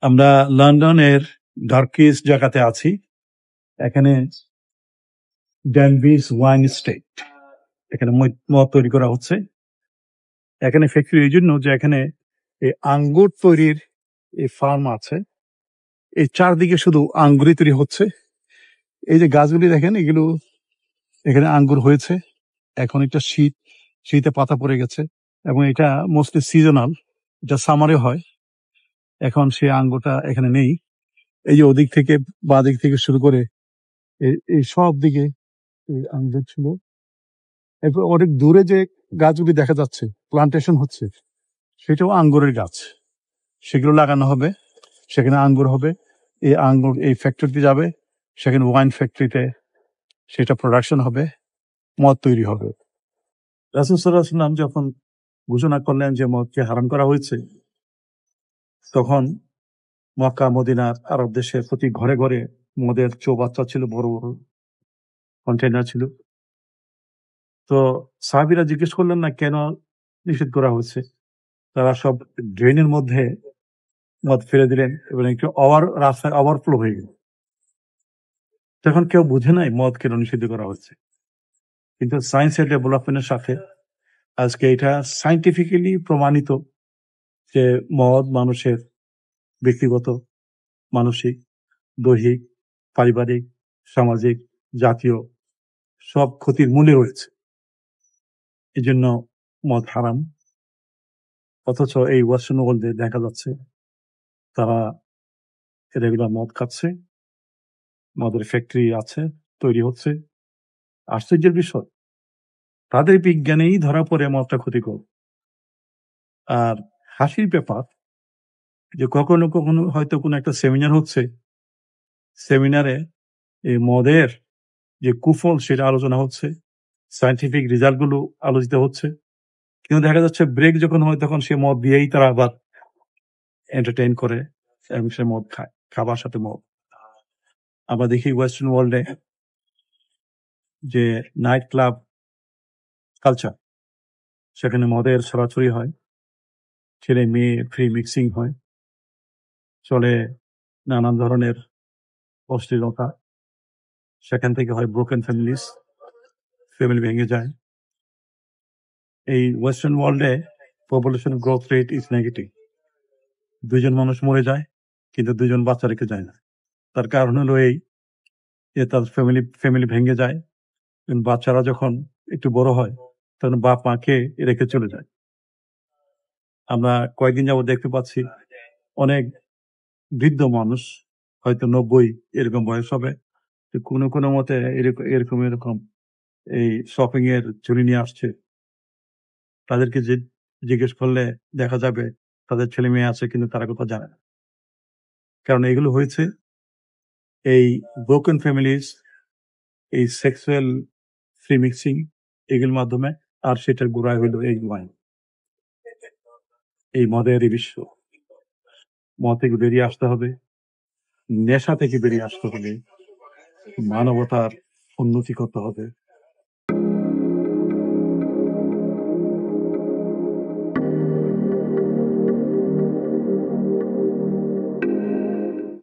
আমরা লন্ডনের ডার্কিস জায়গাতে আছি। এখানে ড্যানবিস ওয়াইন স্টেট, এখানে মদ তৈরি করা হচ্ছে। এখানে ফ্যাক্টরি এই জন্য যে এখানে এই আঙ্গুর তৈরির এই ফার্ম আছে, এই চারদিকে শুধু আঙ্গুরই তৈরি হচ্ছে। এই যে গাছগুলি দেখেন, এগুলো এখানে আঙ্গুর হয়েছে। এখন এটা শীতে পাতা পড়ে গেছে এবং এটা মোস্টলি সিজনাল, এটা সামারে হয়। এখন সেই আঙ্গুরটা এখানে নেই। এই যে ওদিক থেকে বা দিক থেকে শুরু করে এই সব দিকে এই আঙ্গুর ছিল। এরপর অনেক দূরে যে গাছগুলি দেখা যাচ্ছে প্লান্টেশন হচ্ছে, সেটাও আঙ্গুরের গাছ। সেগুলো লাগানো হবে, সেখানে আঙ্গুর হবে। এই আঙ্গুর এই ফ্যাক্টরিতে যাবে, সেখানে ওয়াইন ফ্যাক্টরিতে সেটা প্রোডাকশন হবে, মদ তৈরি হবে। রাসূল সাল্লাল্লাহু আলাইহি ওয়াসাল্লাম যখন ঘোষণা করলেন যে মদকে হারাম করা হয়েছে, তখন মক্কা মদিনার আরব দেশের প্রতি ঘরে ঘরে মদের চৌবাচ্চা ছিল, বড় বড় কন্টেনার ছিল। তো সাহাবীরা জিজ্ঞেস করলেন না কেন নিষেধ করা হয়েছে। তারা সব ড্রেনের মধ্যে মদ ফেলে দিলেন এবং একটু রাস্তায় ওভারফ্লো হয়ে গেল। তখন কেউ বুঝে নাই মদ কেন নিষিদ্ধ করা হচ্ছে। কিন্তু সায়েন্সের ডেভেলপমেন্টের সাথে আজকে এটা সায়েন্টিফিক্যালি প্রমাণিত যে মদ মানুষের ব্যক্তিগত, মানসিক, দৈহিক, পারিবারিক, সামাজিক, জাতীয় সব ক্ষতির মূলে রয়েছে। এই জন্য মদ হারাম। অথচ এই ওয়েস্টার্ন ওয়ার্ল্ডে দেখা যাচ্ছে তারা রেগুলার মদ খাচ্ছে, মদের ফ্যাক্টরি আছে, তৈরি হচ্ছে। আশ্চর্যের বিষয়, তাদের বিজ্ঞানেই ধরা পড়ে মদটা ক্ষতিকর। আর হাসির ব্যাপার যে কখনো কখনো হয়তো কোনো একটা সেমিনার হচ্ছে, সেমিনারে এই মদের যে কুফল সেটা আলোচনা হচ্ছে, সায়েন্টিফিক রেজাল্ট গুলো আলোচিত হচ্ছে। কিন্তু দেখা যাচ্ছে ব্রেক যখন হয় তখন সে মদ দিয়েই তারা আবার এন্টারটেইন করে এবং সে মদ খায়, খাবার সাথে মদ। আমরা দেখি ওয়েস্টার্ন ওয়ার্ল্ডে যে নাইট ক্লাব কালচার, সেখানে মদের ছড়াছড়ি হয়, ছেলে মেয়ে ফ্রি মিক্সিং হয়, চলে নানান ধরনের অশ্লীলতা। সেখান থেকে হয় ব্রোকেন ফ্যামিলি ভেঙে যায়। এই ওয়েস্টার্ন ওয়ার্ল্ডে population growth rate is negative. 2 জন মানুষ মরে যায় কিন্তু 2 জন বাচ্চা রেখে যায় না। তার কারণ হলো এই যে তার ফ্যামিলি ভেঙে যায়। বাচ্চারা যখন একটু বড় হয় তখন বাপ মাকে রেখে চলে যায়। আমরা কয়েকদিন যাবত দেখতে পাচ্ছি অনেক বৃদ্ধ মানুষ, হয়তো 90 এরকম বয়স হবে, কোনো কোনো মতে এরকম এই শপিং এর ঝুলি নিয়ে আসছে। তাদেরকে জিজ্ঞেস করলে দেখা যাবে তাদের ছেলে মেয়ে আছে কিন্তু তারা কোথাও জানে না। কারণ এগুলো হয়েছে এই ব্রোকেন ফ্যামিলিজ, এই সেক্সুয়াল ফ্রি মিক্সিং, এগুলোর মাধ্যমে। আর সেটার গোড়ায় হইল এই ওয়াইন, এই মদের এই বিশ্ব। মদ থেকে বেরিয়ে আসতে হবে, নেশা থেকে বেরিয়ে আসতে হবে, মানবতার উন্নতি করতে হবে।